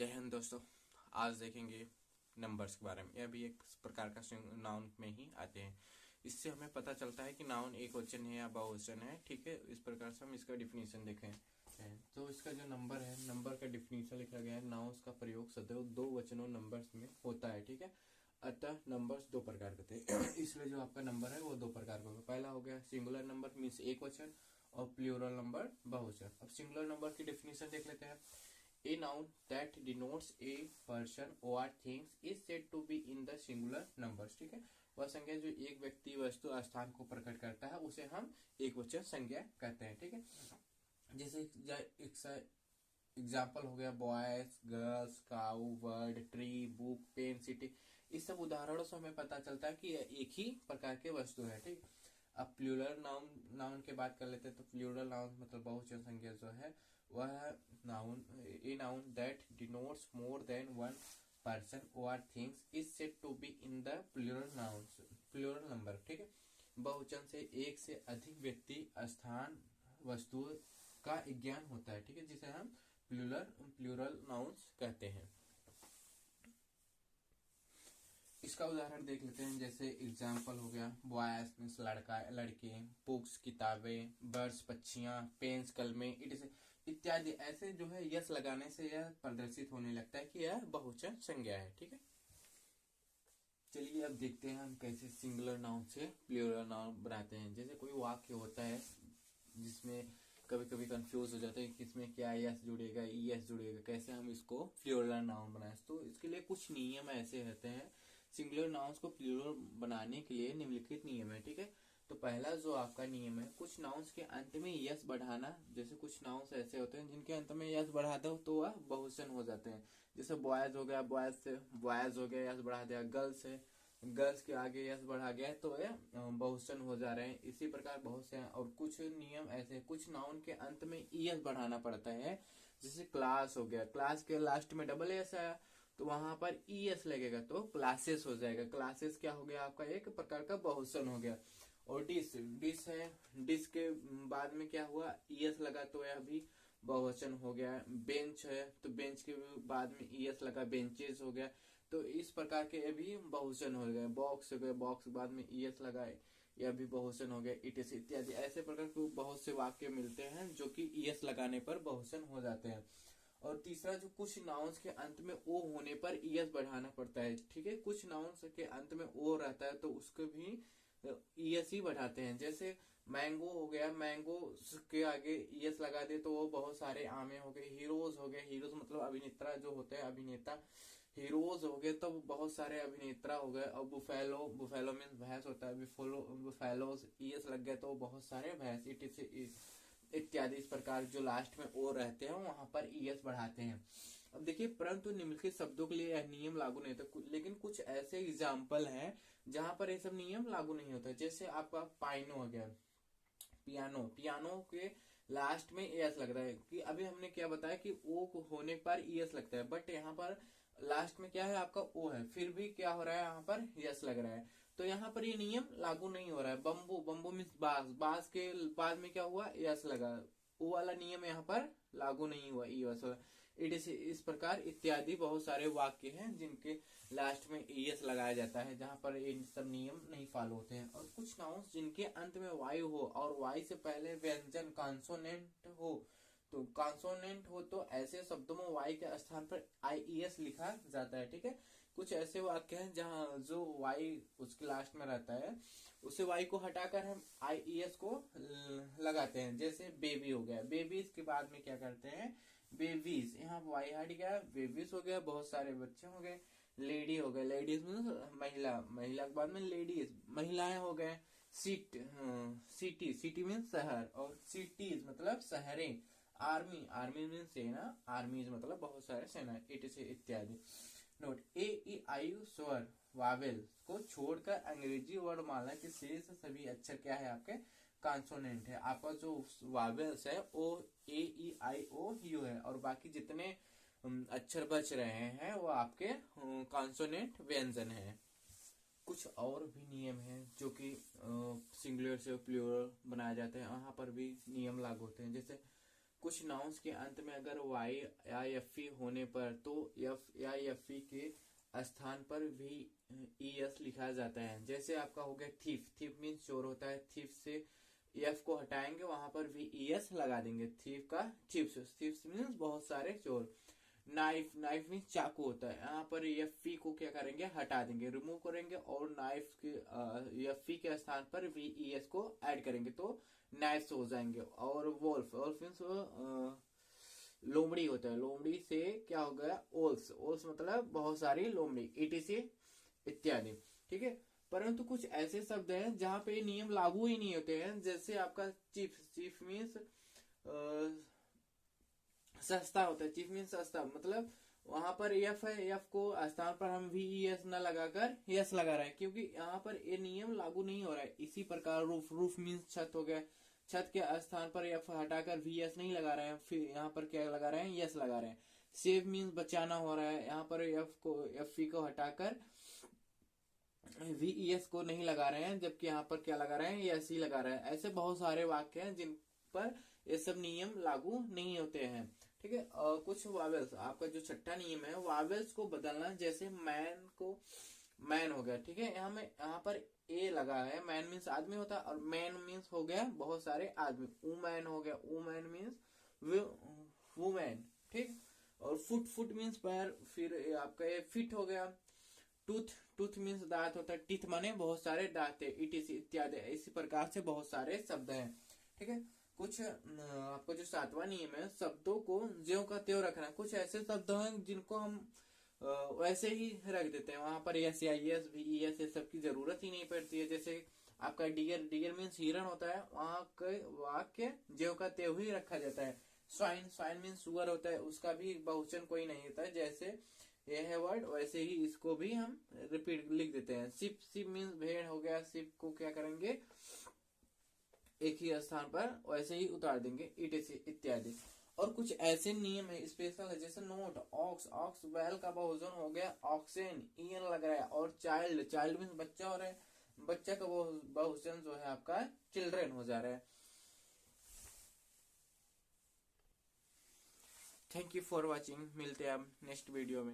जय हिंद दोस्तों। आज देखेंगे नंबर्स के बारे में। यह भी एक प्रकार का नाउन में ही आते हैं। इससे हमें पता चलता है कि नाउन एक वचन है या बहुवचन है। ठीक है, इस प्रकार से हम इसका डिफिनीशन देखें। तो इसका जो नंबर है, नंबर का डिफिनीशन लिखा गया है, नाउन्स का प्रयोग सदैव दो वचनों नंबर्स में होता है। ठीक है, अतः नंबर्स दो प्रकार के थे। इसलिए जो आपका नंबर है वो दो प्रकार का होगा। पहला हो गया सिंगुलर नंबर मीन्स एक वचन, और प्लूरल नंबर बहुवचन। अब सिंगुलर नंबर की डेफिनेशन देख लेते हैं। A noun that denotes a person or things is said to be in the singular numbers। ठीक है, वह संज्ञा जो एक व्यक्ति वस्तु स्थान को प्रकट करता है उसे हम एक वचन संज्ञा कहते हैं। ठीक है, जैसे एग्जाम्पल हो गया boys, girls, cow, word, tree, book, pen, city. इस सब उदाहरणों से हमें पता चलता है कि एक ही प्रकार के वस्तु है। ठीक, अब प्लूरल नाउन की बात कर लेते हैं। तो प्लूरल नाउन मतलब बहुवचन संज्ञा जो है वह noun, a noun that denotes more than one person और things is said to be in the plural number. ठीक है, बहुवचन से एक से अधिक व्यक्ति, स्थान, वस्तु का ज्ञान होता है। ठीक है, जिसे हम प्लूरल नाउन्स कहते हैं। इसका उदाहरण देख लेते हैं। जैसे एग्जाम्पल हो गया बॉयज मीन्स लड़का लड़के, बुक्स किताबें, बर्ड्स पक्षियां, पेन्स कलमें, इत्यादि। ऐसे जो है यस लगाने से यह प्रदर्शित होने लगता है कि यह बहुवचन संज्ञा है। ठीक है, चलिए अब देखते हैं हम कैसे सिंगुलर नाउन से प्लूरल नाउन बनाते हैं। जैसे कोई वाक्य होता है जिसमें कभी कभी कंफ्यूज हो जाता है कि इसमें क्या यस जुड़ेगा, यस जुड़ेगा, कैसे हम इसको प्लूरल नाउन बनाए। तो इसके लिए कुछ नियम ऐसे रहते हैं। सिंगुलर नाउन्स को प्लूरल बनाने के लिए निम्नलिखित नियम है। ठीक है, तो पहला जो आपका नियम है, कुछ नाउन्स के अंत में यस बढ़ाना। जैसे कुछ नाउन्स ऐसे होते हैं जिनके अंत में यस बढ़ा दो तो वह बहुवचन हो जाते हैं। जैसे बॉयज हो गया, बॉयज से बॉयज हो गया, यस बढ़ा दिया। गर्ल्स है, गर्ल्स के आगे यस बढ़ा गया तो ये बहुवचन हो जा रहे हैं। इसी प्रकार बहुत से हैं। और कुछ नियम ऐसे, कुछ नाउन के अंत में ईएस बढ़ाना पड़ता है। जैसे क्लास हो गया, क्लास के लास्ट में डबल एस आया तो वहां पर ईएस लगेगा तो क्लासेस हो जाएगा। क्लासेस क्या हो गया आपका, एक प्रकार का बहुवचन हो गया। और डिश, डिश है, डिश के बाद में क्या हुआ, ईएस लगा तो यह भी बहुवचन हो गया। बेंच है तो बेंच के बाद में ईएस लगा, बेंचेस हो गया। तो इस प्रकार के ये भी बहुवचन हो गए। बॉक्स हो गए, बॉक्स के बाद में ईएस लगाए, यह भी बहुवचन हो गया। इटिस इत्यादि ऐसे प्रकार के बहुत से वाक्य मिलते हैं जो कि ईएस लगाने पर बहुवचन हो जाते हैं। और तीसरा, जो कुछ नाउन्स के अंत में ओ होने पर ईएस बढ़ाना पड़ता है। ठीक है, कुछ नाउन्स के अंत में ओ रहता है तो उसको भी ईएस ही बढ़ाते हैं। जैसे मैंगो हो गया, मैंगो के आगे ईएस लगा दे तो वो बहुत सारे आमे हो गए। हीरोज हो गए, हीरोज मतलब अभिनेता जो होते हैं, अभिनेता। हीरोज हो गए तो बहुत सारे अभिनेता हो गए। और बुफेलो, बुफेलो मीन्स भैंस होता है, बुफेलोज ईएस लग गए तो बहुत सारे भैंस, इत्यादि। इस प्रकार जो लास्ट में ओ रहते हैं वहां पर ईएस बढ़ाते हैं। अब देखिए, परंतु निम्नलिखित शब्दों के लिए यह नियम लागू नहीं होता। लेकिन कुछ ऐसे एग्जाम्पल हैं जहां पर ये सब नियम लागू नहीं होता। जैसे आपका पाइनो हो गया, पियानो, पियानो के लास्ट में एस लग रहा है। कि अभी हमने क्या बताया कि ओ होने पर ईएस लगता है, बट यहाँ पर लास्ट में क्या है आपका ओ है, फिर भी क्या हो रहा है यहाँ पर यस लग रहा है। तो यहाँ पर ये नियम लागू नहीं हो रहा है। बम्बू, बम्बू मीन्स बांस, बांस के बाद में क्या हुआ, यस लगा। ओ वाला नियम यहाँ पर लागू नहीं हुआ, ई वस। इस प्रकार इत्यादि बहुत सारे वाक्य हैं जिनके लास्ट में ईएस लगाया जाता है, जहां पर इन सब नियम नहीं फॉलो होते हैं। और कुछ नाउन्स जिनके अंत में वाई हो और वाई से पहले व्यंजन कॉन्सोनेंट हो, तो कॉन्सोनेंट हो तो ऐसे शब्दों में वाई के स्थान पर आईईएस लिखा जाता है। ठीक है, कुछ ऐसे वाक्य हैं जहां जो वाई उसके लास्ट में रहता है उसे वाई को हटाकर हम आईईएस को लगाते हैं। जैसे बेबी हो गया, बेबीज के बाद में क्या करते हैं, बेबीज, यहाँ वाई हट गया, बेबीज हो गया, बहुत सारे बच्चे हो गए। लेडी हो गए, लेडीज मीन महिला, महिला के बाद में लेडीज, महिलाएं हो गए। सिटी, सिटी मीन शहर, और सिटीज मतलब शहरें। आर्मी, आर्मी मीन सेना, आर्मीज मतलब बहुत सारे सेना, इत्यादि। नोट, ए ई आई स्वर वावेल को छोड़कर अंग्रेजी वर्णमाला के शेष सभी अक्षर क्या है आपके, कॉन्सोनेंट है। आपका जो वावेल्स है वो ए ई आई ओ यू है, और बाकी जितने अक्षर बच रहे हैं वो आपके कॉन्सोनेंट व्यंजन है। कुछ और भी नियम हैं जो कि सिंगुलर से प्लूरल बनाए जाते हैं, वहां पर भी नियम लागू होते हैं। जैसे कुछ नाउन्स के अंत में अगर वाई या एफ ई होने पर तो एफ या एफ ई के स्थान पर भी ई एस लिखा जाता है। जैसे आपका हो गया थीफ, थीफ मीन्स चोर होता है, थीफ से एफ को हटाएंगे वहां पर भी ई एस लगा देंगे, थीफ का थीफ, थीफ मीन्स बहुत सारे चोर। नाइफ, नाइफ मीन्स चाकू होता है, यहाँ पर एफ ई को क्या करेंगे, हटा देंगे, रिमूव करेंगे और नाइफ के एफ ई के स्थान पर वी ई एस को ऐड करेंगे तो नाइफ्स हो जाएंगे। और वोल्फ, वोल्फ मीन्स लोमड़ी होता है, लोमड़ी से क्या हो गया, ओल्स, ओल्स मतलब बहुत सारी लोमड़ी, ईटीसी इत्यादि। ठीक है, परंतु कुछ ऐसे शब्द हैं जहां पे नियम लागू ही नहीं होते हैं। जैसे आपका चीफ, चीफ मीन्स सस्ता होता है, चीफ मीन्स सस्ता, मतलब वहां पर एफ है, एफ को स्थान पर हम वी एस न लगाकर यस लगा रहे हैं क्योंकि यहाँ पर ये नियम लागू नहीं हो रहा है। इसी प्रकार रूफ, रूफ मीन्स छत हो गया, छत के स्थान पर एफ हटाकर वी एस नहीं लगा रहे हैं, फिर यहाँ पर क्या लगा रहे हैं, यस लगा रहे हैं। सेव मीन्स बचाना हो रहा है, यहाँ पर एफ को, एफ को हटाकर वी एस को नहीं लगा रहे हैं, जबकि यहाँ पर क्या लगा रहे हैं, यस ही लगा रहे हैं। ऐसे बहुत सारे वाक्य हैं जिन पर ये सब नियम लागू नहीं होते हैं। ठीक है, कुछ वावेल्स, आपका जो छठा नियम है वावेल्स को बदलना, जैसे मैन को मैन हो गया। ठीक है, यहाँ पर ए लगा है, मैन मीन्स आदमी होता है और मैन मीन्स हो गया बहुत सारे आदमी, वुमैन हो गया, वुमैन मीन्स वुमैन। ठीक, और फुट, फुट मीन्स पैर, फिर आपका ये फिट हो गया। टूथ, टूथ मीन्स दांत होता है, टीथ माने बहुत सारे दांत है, इटीसी इत्यादि। इसी प्रकार से बहुत सारे शब्द हैं। ठीक है, कुछ आपको जो सातवां नियम है, शब्दों को ज्यों का त्यों रखना। कुछ ऐसे शब्द हैं जिनको हम वैसे ही रख देते हैं, वहां पर एस या एस भी ई एस, सब की जरूरत ही नहीं पड़ती है। जैसे आपका डियर, डियर मीन्स हिरण होता है, वहां के वाक्य ज्यों का त्यों ही रखा जाता है। स्वाइन, स्वाइन मीन्स सुअर होता है, उसका भी बहुवचन कोई नहीं होता है। जैसे यह है वर्ड, वैसे ही इसको भी हम रिपीट लिख देते हैं। सिप, सिप मीन्स भेड़ हो गया, सिप को क्या करेंगे, एक ही स्थान पर वैसे ही उतार देंगे, इत्यादि। और कुछ ऐसे नियम है स्पेशल है, जैसे नोट, ऑक्स, ऑक्स बैल का बहुवचन हो गया ऑक्सेन, ईएन लग रहा है। और चाइल्ड, चाइल्ड मीन्स बच्चा हो रहा है, बच्चा का बहुवचन जो है आपका चिल्ड्रेन हो जा रहा है। थैंक यू फॉर वॉचिंग, मिलते हैं आप नेक्स्ट वीडियो में।